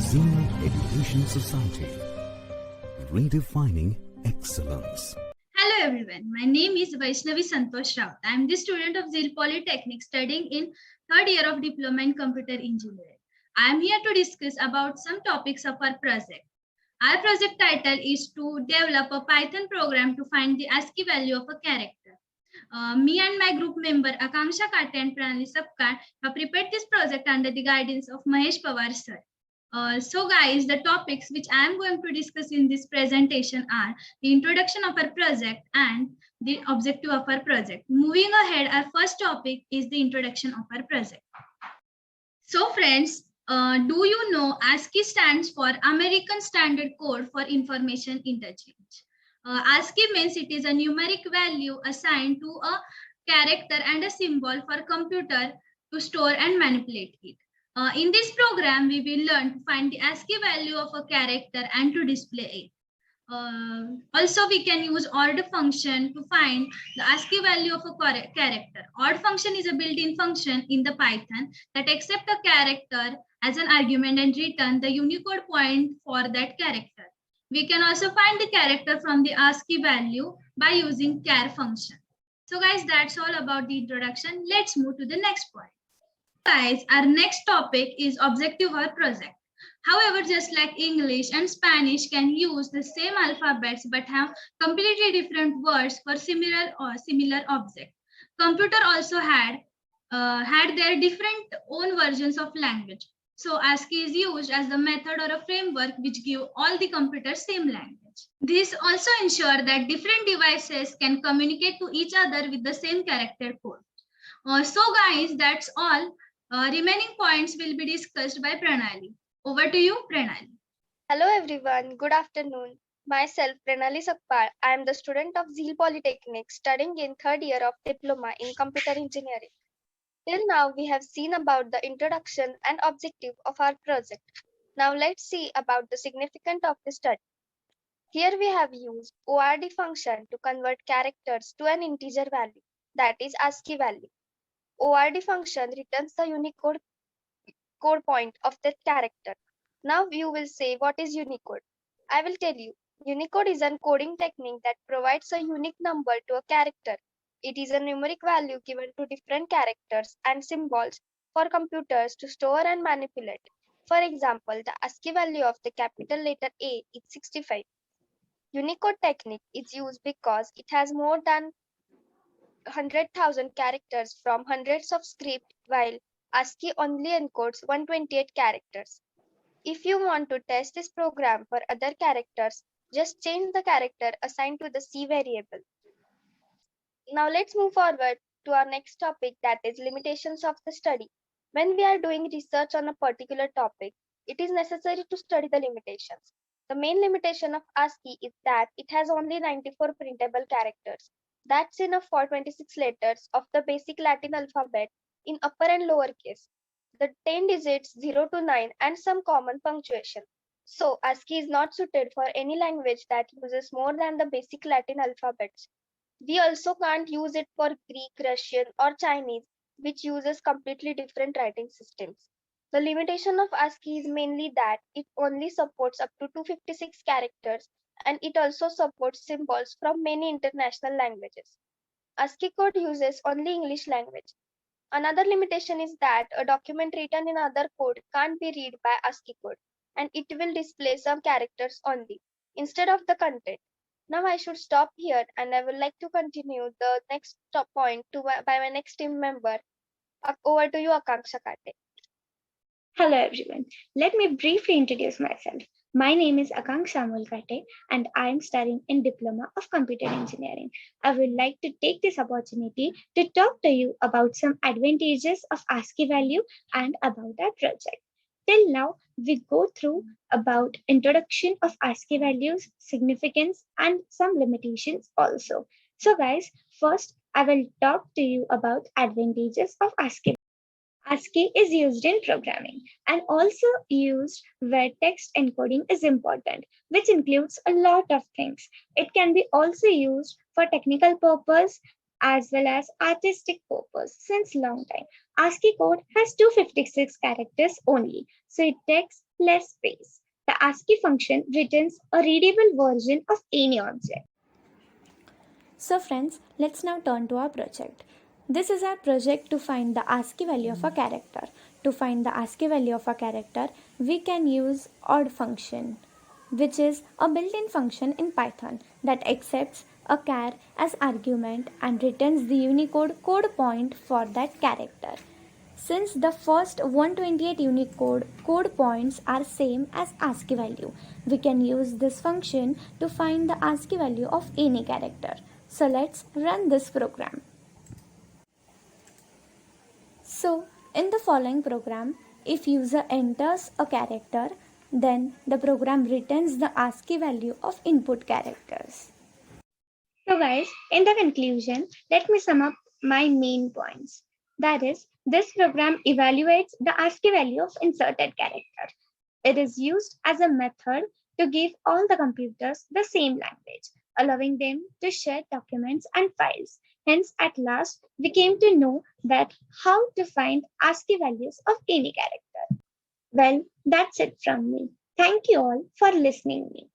Zeal Education Society, redefining excellence. Hello everyone, my name is Vaishnavi Santosh Raut. I am the student of Zeal Polytechnic studying in third year of Diploma in Computer Engineering. I am here to discuss about some topics of our project. Our project title is to develop a Python program to find the ASCII value of a character. Me and my group member Akanksha Kate and Pranali Sapkar have prepared this project under the guidance of Mahesh Pawar sir. So guys, the topics which I am going to discuss in this presentation are the introduction of our project and the objective of our project. Moving ahead, our first topic is the introduction of our project. So friends, do you know ASCII stands for American Standard Code for Information Interchange. ASCII means it is a numeric value assigned to a character and a symbol for computer to store and manipulate it. In this program, we will learn to find the ASCII value of a character and to display it. Also, we can use ORD function to find the ASCII value of a character. ORD function is a built-in function in the Python that accepts a character as an argument and return the Unicode point for that character. We can also find the character from the ASCII value by using char function. So guys, that's all about the introduction. Let's move to the next point. Guys, our next topic is objective of our project. However, just like English and Spanish can use the same alphabets but have completely different words for similar object. Computer also had their different own versions of language. So ASCII is used as the method or a framework which give all the computers same language. This also ensure that different devices can communicate to each other with the same character code. So guys, that's all. Remaining points will be discussed by Pranali. Over to you, Pranali. Hello everyone, good afternoon. Myself, Pranali Sakpal. I am the student of Zeal Polytechnic studying in third year of Diploma in Computer Engineering. Till now, we have seen about the introduction and objective of our project. Now let's see about the significance of the study. Here we have used ORD function to convert characters to an integer value, that is ASCII value. ORD function returns the Unicode code point of that character. Now you will say, what is Unicode? I will tell you. Unicode is a coding technique that provides a unique number to a character. It is a numeric value given to different characters and symbols for computers to store and manipulate. For example, the ASCII value of the capital letter A is 65. Unicode technique is used because it has more than 100,000 characters from hundreds of scripts, while ASCII only encodes 128 characters. If you want to test this program for other characters, just change the character assigned to the C variable. Now let's move forward to our next topic, that is limitations of the study. When we are doing research on a particular topic, it is necessary to study the limitations. The main limitation of ASCII is that it has only 94 printable characters. That's enough for 26 letters of the basic Latin alphabet in upper and lower case, the 10 digits 0 to 9 and some common punctuation. So ASCII is not suited for any language that uses more than the basic Latin alphabets. We also can't use it for Greek, Russian or Chinese, which uses completely different writing systems. The limitation of ASCII is mainly that it only supports up to 256 characters, and it also supports symbols from many international languages. ASCII code uses only English language. Another limitation is that a document written in other code can't be read by ASCII code, and it will display some characters only instead of the content. Now I should stop here, and I would like to continue the next point by my next team member. Over to you, Akanksha Kate. Hello everyone. Let me briefly introduce myself. My name is Akanksha Kate and I am studying in Diploma of Computer Engineering. I would like to take this opportunity to talk to you about some advantages of ASCII value and about our project. Till now, we go through about introduction of ASCII values, significance, and some limitations also. So guys, first I will talk to you about advantages of ASCII. ASCII is used in programming and also used where text encoding is important, which includes a lot of things. It can be also used for technical purpose as well as artistic purpose since long time. ASCII code has 256 characters only, so it takes less space. The ASCII function returns a readable version of any object. So friends, let's now turn to our project. This is our project to find the ASCII value of a character. To find the ASCII value of a character, we can use odd function, which is a built-in function in Python that accepts a char as argument and returns the Unicode code point for that character. Since the first 128 Unicode code points are same as ASCII value, we can use this function to find the ASCII value of any character. So let's run this program. So in the following program, if user enters a character, then the program returns the ASCII value of input characters. So guys, in the conclusion, let me sum up my main points. That is, this program evaluates the ASCII value of inserted character. It is used as a method to give all the computers the same language, allowing them to share documents and files. Hence, at last, we came to know that how to find ASCII values of any character. Well, that's it from me. Thank you all for listening me.